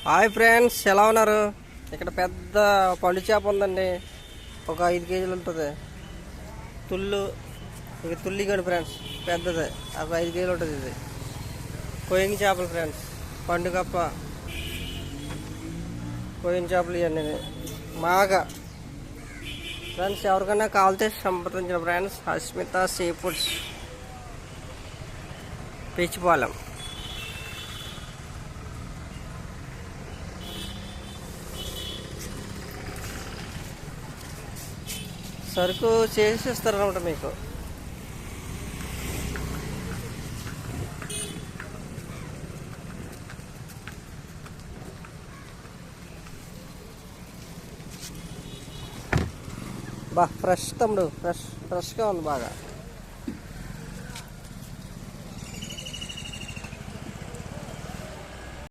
Hi friends, ఎలా ఉన్నారు? ఇక్కడ పెద్ద పండు చేప ఉందండి. ఒక 5 కేజీలు ఉంటుంది. ఇక తుల్లిగడు ఫ్రెండ్స్, పెద్దది. ఒక 5 కేజీలు ఉంటుంది. ఇది కొయ్యింగ్ చేపలు ఫ్రెండ్స్, పండు కప్ప కొయ్యింగ్ చేపలు ఇవన్నీ బాగా ఫ్రెండ్స్. ఎవరికైనా కావాలితే సంప్రదించిన friends. Asmita sea foods, Pichipalem. సరుకు చేసి ఇస్తారనమాట మీకు. ఫ్రెష్ తమ్ముడు, ఫ్రెష్గా ఉంది బాగా.